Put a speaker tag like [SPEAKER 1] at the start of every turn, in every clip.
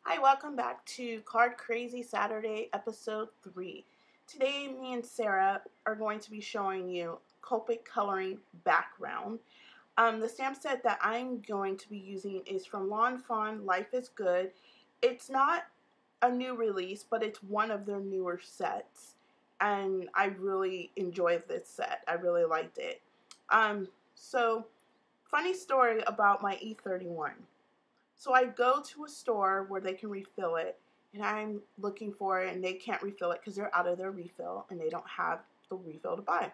[SPEAKER 1] Hi, welcome back to Card Crazy Saturday, episode 3. Today, me and Sarah are going to be showing you Copic coloring background. The stamp set that I'm going to be using is from Lawn Fawn, Life is Good. It's not a new release, but it's one of their newer sets. And I really enjoyed this set. I really liked it. Funny story about my E31. So I go to a store where they can refill it, and I'm looking for it, and they can't refill it because they're out of their refill, and they don't have the refill to buy.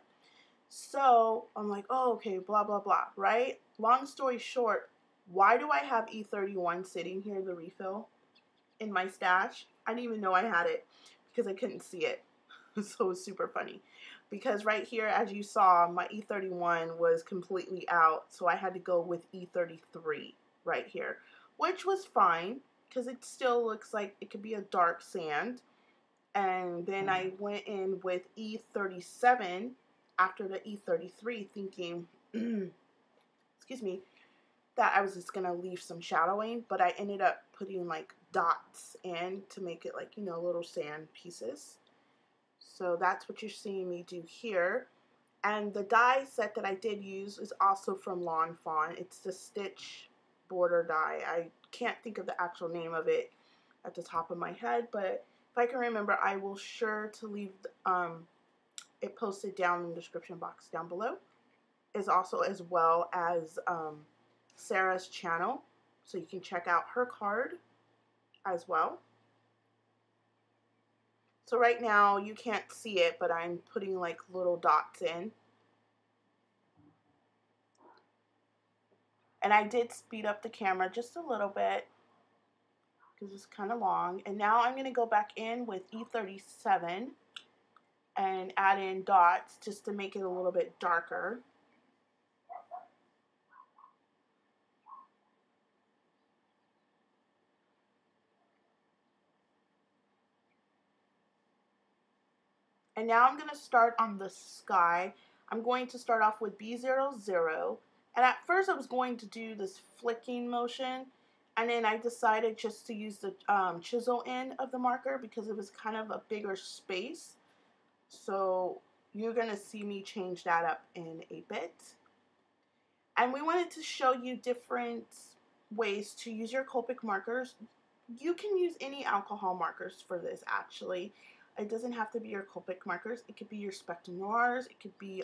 [SPEAKER 1] So I'm like, oh, okay, blah, blah, blah, right? Long story short, why do I have E31 sitting here, the refill, in my stash? I didn't even know I had it because I couldn't see it. So it was super funny. Because right here, as you saw, my E31 was completely out, so I had to go with E33 right here, which was fine because it still looks like it could be a dark sand. And then I went in with E37 after the E33 thinking, excuse me, that I was just going to leave some shadowing, but I ended up putting like dots in to make it like, little sand pieces. So that's what you're seeing me do here. And the die set that I did use is also from Lawn Fawn. It's the Stitch border die. I can't think of the actual name of it at the top of my head, but if I can remember, I will sure to leave it posted down in the description box down below. Is also as well as Sarah's channel, so you can check out her card as well. So right now you can't see it, but I'm putting like little dots in. And I did speed up the camera just a little bit because it's kind of long. And now I'm going to go back in with E37 and add in dots just to make it a little bit darker. And now I'm going to start on the sky. I'm going to start off with B00. And at first I was going to do this flicking motion. And then I decided just to use the chisel end of the marker because it was kind of a bigger space. So you're going to see me change that up in a bit. And we wanted to show you different ways to use your Copic markers. You can use any alcohol markers for this actually. It doesn't have to be your Copic markers. It could be your Spectrum Noirs. It could be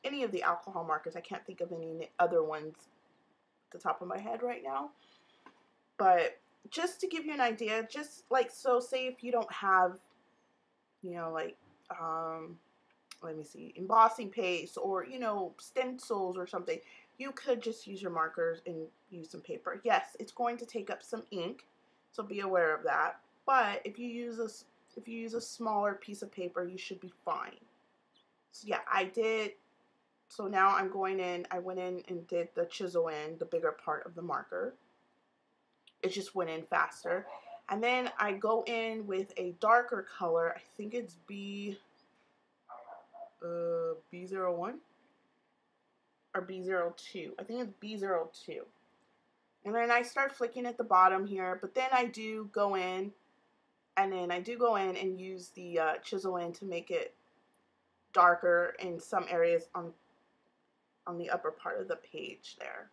[SPEAKER 1] any of the alcohol markers. I can't think of any other ones at the top of my head right now. But just to give you an idea, just like, so say if you don't have, like, let me see, embossing paste or, stencils or something, you could just use your markers and use some paper. Yes, it's going to take up some ink, so be aware of that. But if you use a smaller piece of paper, you should be fine. So yeah, I did. So now I'm going in, I went in and did the chisel in, the bigger part of the marker. It just went in faster. And then I go in with a darker color. I think it's B01 or B02. I think it's B02. And then I start flicking at the bottom here, but then I do go in, and use the chisel in to make it darker in some areas on the upper part of the page there.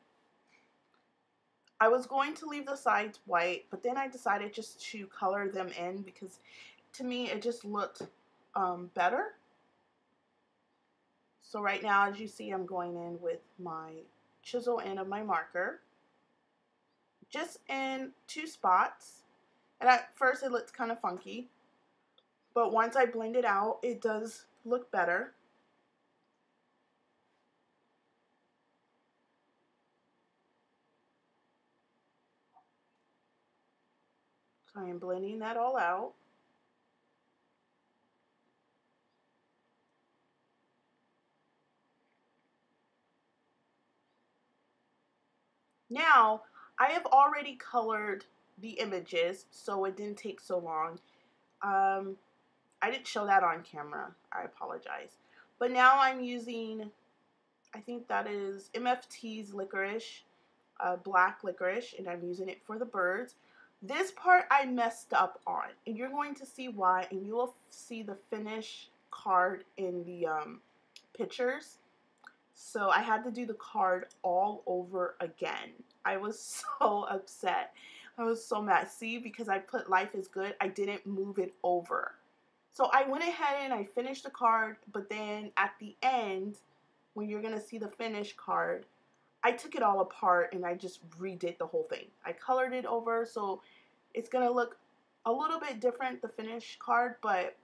[SPEAKER 1] I was going to leave the sides white, but then I decided just to color them in because to me it just looked better. So right now, as you see, I'm going in with my chisel end of my marker, just in 2 spots. And at first it looks kind of funky, but once I blend it out, it does look better. So I am blending that all out. Now, I have already colored the images, so it didn't take so long. I didn't show that on camera. I apologize. But now I'm using, I think that is MFT's Licorice, black licorice, and I'm using it for the birds. This part I messed up on, and you're going to see why, and you will see the finish card in the pictures. So I had to do the card all over again. I was so upset. I was so mad. See, because I put life is good, I didn't move it over. So I went ahead and I finished the card, but then at the end, when you're going to see the finish card, I took it all apart and I just redid the whole thing. I colored it over, so it's going to look a little bit different, the finish card, but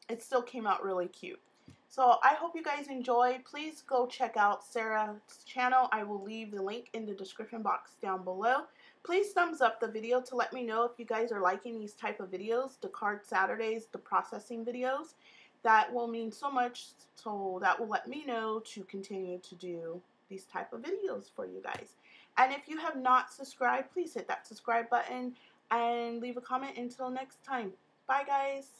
[SPEAKER 1] it still came out really cute. So I hope you guys enjoy. Please go check out Sarah's channel. I will leave the link in the description box down below. Please thumbs up the video to let me know if you guys are liking these type of videos, the card Saturdays, the processing videos. That will mean so much, so that will let me know to continue to do these type of videos for you guys. And if you have not subscribed, please hit that subscribe button and leave a comment. Until next time. Bye guys.